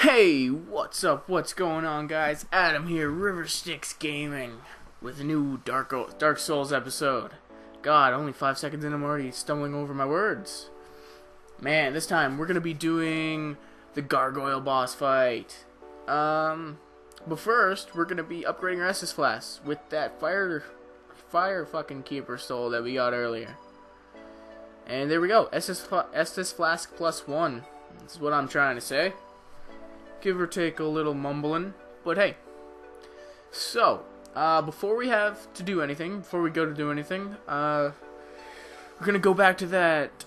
Hey, what's up? What's going on, guys? Adam here, River Styx Gaming, with a new Dark Souls episode. God, only 5 seconds in, I'm already stumbling over my words. Man, this time we're gonna be doing the Gargoyle boss fight. But first, we're gonna be upgrading our Estus Flask with that fire fucking keeper soul that we got earlier. And there we go, Estus Flask +1. That's what I'm trying to say. Give or take a little mumbling, but hey. So, before we go to do anything, we're gonna go back to that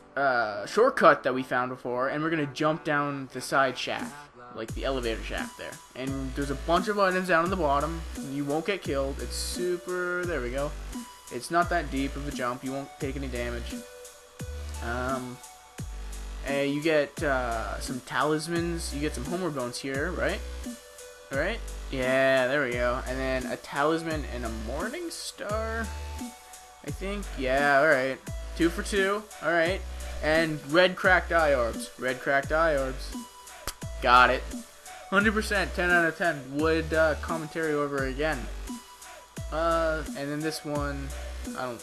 shortcut that we found before, and we're gonna jump down the side shaft, like the elevator shaft there. And there's a bunch of items down at the bottom. You won't get killed. It's super. There we go. It's not that deep of a jump. You won't take any damage. You get some talismans. You get some homeward bones here, right? Right? Yeah, there we go. And then a talisman and a morning star, I think. Yeah, alright. 2 for 2. Alright. And red cracked eye orbs. Red cracked eye orbs. Got it. 100%. 10 out of 10. Would commentary over again. And then this one, I'm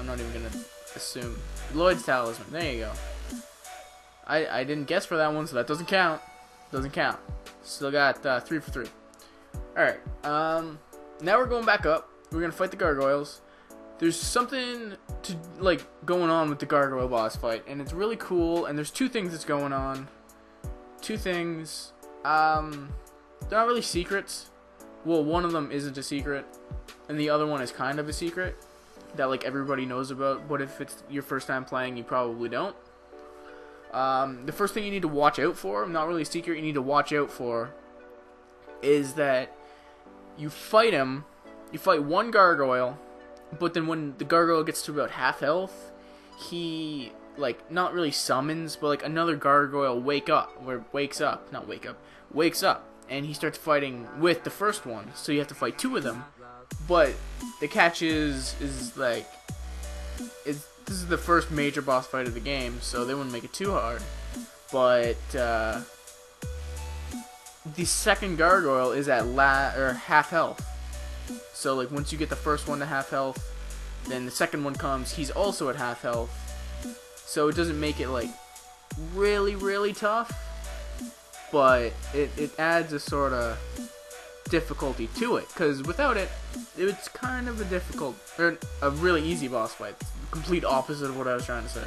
not even gonna assume. Lloyd's talisman. There you go. I didn't guess for that one, so that doesn't count. Doesn't count. Still got 3 for 3. Alright, now we're going back up. We're gonna fight the gargoyles. There's something going on with the gargoyle boss fight, and it's really cool, and there's 2 things that's going on. 2 things. They're not really secrets. Well, one of them isn't a secret, and the other one is kind of a secret that everybody knows about, but if it's your first time playing, you probably don't. The first thing you need to watch out for, not really a secret, you need to watch out for, is that you fight one gargoyle, but then when the gargoyle gets to about half health, he, not really summons, but another gargoyle wakes up, and he starts fighting with the first one, so you have to fight 2 of them, but the catch is this is the first major boss fight of the game, so they wouldn't make it too hard. But the second gargoyle is at half health. So once you get the first one to half health, then the second one comes. He's also at half health. So it doesn't make it really tough, but it adds a sort of difficulty to it, because without it, it's kind of a really easy boss fight. It's the complete opposite of what I was trying to say.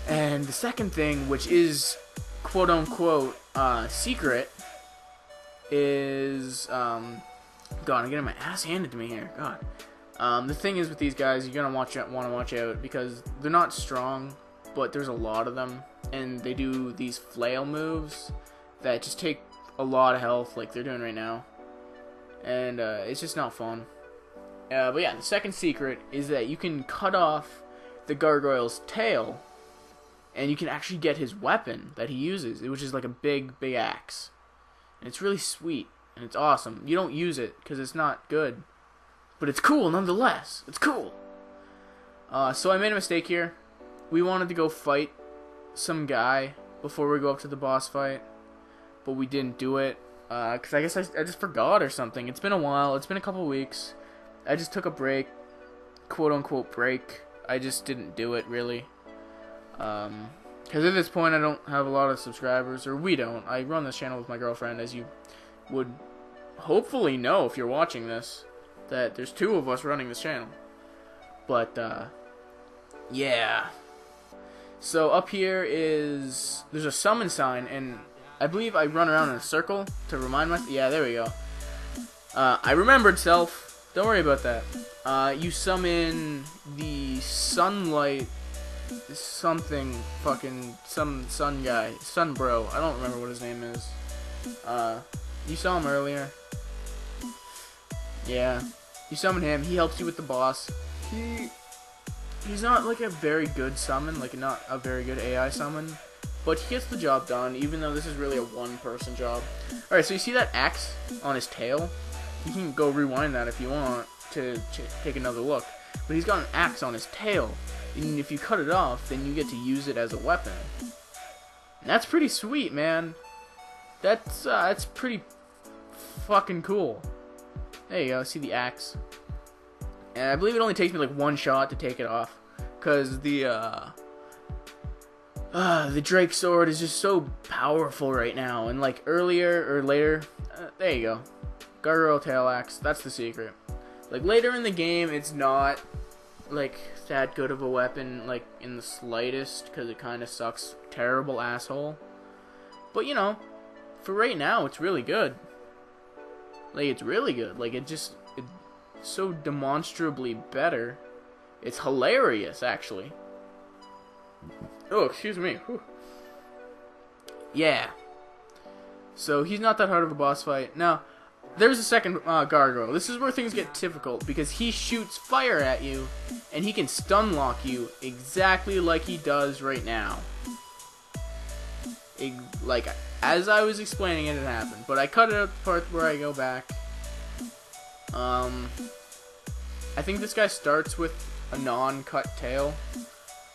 And the second thing, which is quote unquote secret, is God, I'm getting my ass handed to me here. God. The thing is with these guys, you're gonna want to watch out, because they're not strong, but there's a lot of them, and they do these flail moves that just take a lot of health, like they're doing right now, and it's just not fun. But yeah, the second secret is that you can cut off the gargoyle's tail, and you can actually get his weapon that he uses, which is a big axe, and it's really sweet, and it's awesome. You don't use it because it's not good, but it's cool nonetheless. It's cool. So I made a mistake here. We wanted to go fight some guy before we go up to the boss fight, but we didn't do it, because I guess I just forgot or something. It's been a while. It's been a couple weeks. I just took a break, quote-unquote break. I just didn't do it, really. Because at this point, I don't have a lot of subscribers, or we don't. I run this channel with my girlfriend, as you would hopefully know if you're watching this, that there's 2 of us running this channel. But, yeah. So up here there's a summon sign, and I believe I run around in a circle to remind myself. Yeah, there we go. I remembered, self. Don't worry about that. You summon the sunlight something some sun guy. Sun bro. I don't remember what his name is. You saw him earlier. Yeah. You summon him. He helps you with the boss. He's not a very good summon, not a very good AI summon, but he gets the job done, even though this is really a one-person job. Alright, so you see that axe on his tail? You can go rewind that if you want to take another look. But he's got an axe on his tail, and if you cut it off, then you get to use it as a weapon. And that's pretty sweet, man. That's pretty fucking cool. There you go. See the axe. And I believe it only takes me like one shot to take it off, cause the Drake sword is just so powerful right now. And like earlier or later, there you go. Gargoyle tail axe. That's the secret. Like later in the game, it's not like that good of a weapon, like in the slightest, because it kind of sucks. Terrible asshole. But you know, for right now, it's really good. Like it's really good. Like it's so demonstrably better. It's hilarious, actually. Oh, excuse me. Whew. Yeah. So he's not that hard of a boss fight. Now, there's a second Gargoyle. This is where things get difficult, because he shoots fire at you, and he can stun lock you exactly like he does right now. Like, as I was explaining it, it happened. But I cut it out the part where I go back. I think this guy starts with a non-cut tail.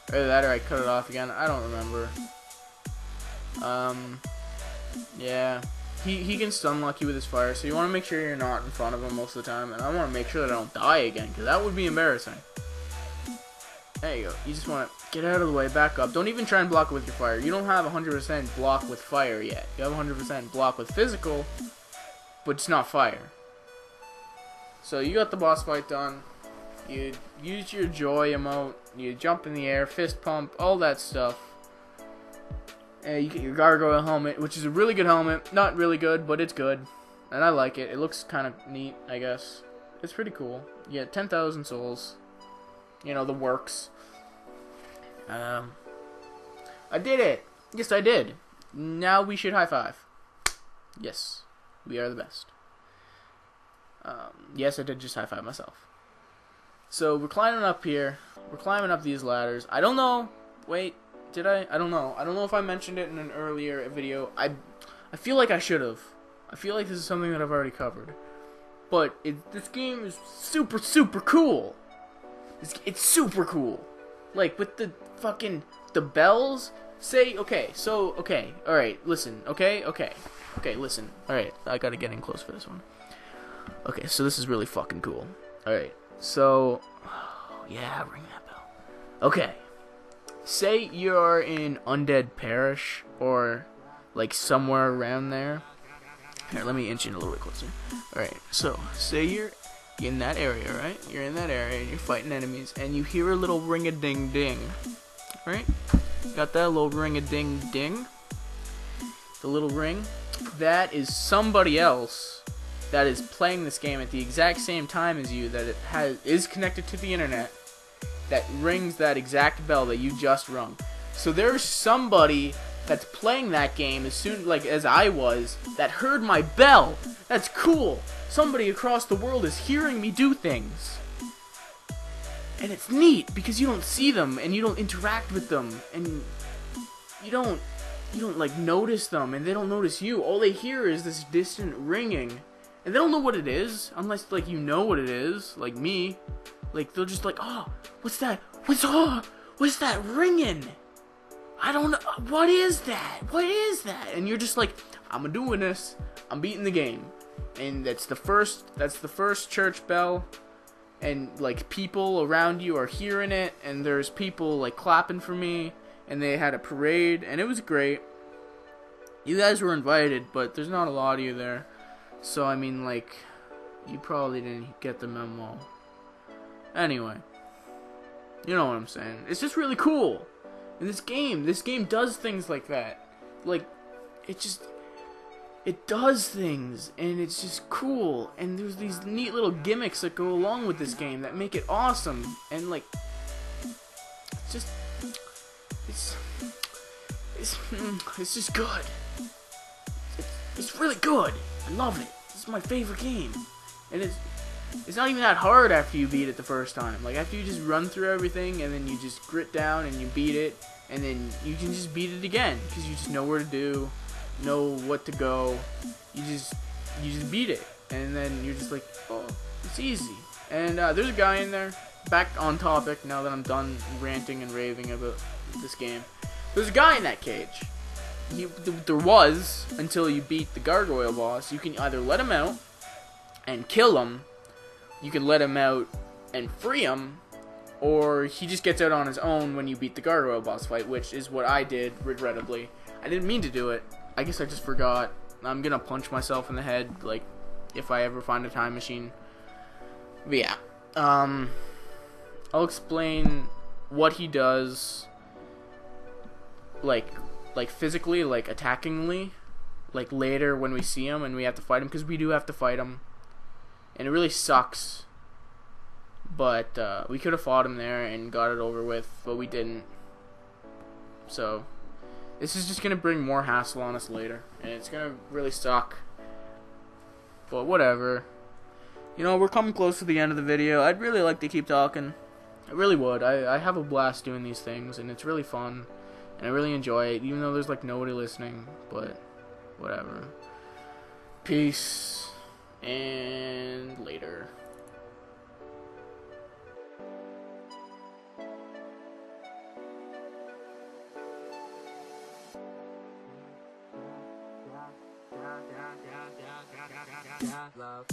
Either that or I cut it off again. I don't remember. Yeah. He can stun lock you with his fire, so you want to make sure you're not in front of him most of the time. And I want to make sure that I don't die again, because that would be embarrassing. There you go. You just want to get out of the way, back up. Don't even try and block it with your fire. You don't have 100% block with fire yet. You have 100% block with physical, but it's not fire. So you got the boss fight done. You use your joy emote. You jump in the air, fist pump, all that stuff. And you get your gargoyle helmet, which is a really good helmet. Not really good, but it's good. And I like it. It looks kind of neat, I guess. It's pretty cool. You get 10,000 souls. You know, the works. I did it! Yes, I did. Now we should high five. Yes, we are the best. Yes, I did just high five myself. So we're climbing up here. We're climbing up these ladders. I don't know. Wait, did I? I don't know. I don't know if I mentioned it in an earlier video. I feel like I should have. I feel like this is something that I've already covered. But this game is super, super cool. It's super cool. Like, with the fucking, the bells. Say, okay, so, okay, alright, listen, okay, listen. Alright, I gotta get in close for this one. Okay, so this is really fucking cool. Alright, so, oh, yeah, ring that bell. Okay, say you're in Undead Parish, or, like, somewhere around there. Here, let me inch in a little bit closer. Alright, so, say you're in that area, right? You're in that area, and you're fighting enemies, and you hear a little ring-a-ding-ding, right? Got that little ring-a-ding-ding? The little ring? That is somebody else that is playing this game at the exact same time as you, that is connected to the internet, that rings that exact bell that you just rung. So there's somebody that's playing that game as soon, like, as I was, that heard my bell. That's cool. Somebody across the world is hearing me do things. And it's neat, because you don't see them, and you don't interact with them, and you don't like, notice them, and they don't notice you. All they hear is this distant ringing, and they don't know what it is, unless, like, you know what it is, like me. Like, they'll just like, oh, what's that? What's that ringing? I don't know, what is that? What is that? And you're just like, I'm doing this, I'm beating the game. And that's the first church bell, and like people around you are hearing it, and there's people like clapping for me, and they had a parade, and it was great. You guys were invited, but there's not a lot of you there, so I mean, like, you probably didn't get the memo. Anyway, you know what I'm saying. It's just really cool. And this game does things like that. Like, it does things, and it's just cool, and there's these neat little gimmicks that go along with this game that make it awesome, and like, it's just good. It's really good. I love it. This is my favorite game, and it's not even that hard after you beat it the first time. Like, after you just run through everything, and then you just grit down, and you beat it, and then you can just beat it again, because you just know where to do, know what to go, you just beat it, and then you're just like, oh, it's easy. And there's a guy in there, back on topic, now that I'm done ranting and raving about this game. There's a guy in that cage, there was, until you beat the Gargoyle boss, you can either let him out and kill him, you can let him out and free him, or he just gets out on his own when you beat the Gargoyle boss fight, which is what I did, regrettably. I didn't mean to do it. I guess I just forgot. I'm gonna punch myself in the head, like, if I ever find a time machine. But yeah. I'll explain what he does, like physically, like attackingly, like later when we see him and we have to fight him, because we do have to fight him. And it really sucks. But we could have fought him there and got it over with, but we didn't. So this is just going to bring more hassle on us later, and it's going to really suck. But whatever. You know, we're coming close to the end of the video. I'd really like to keep talking. I really would. I have a blast doing these things, and it's really fun. And I really enjoy it, even though there's like nobody listening. But whatever. Peace. And later. Love.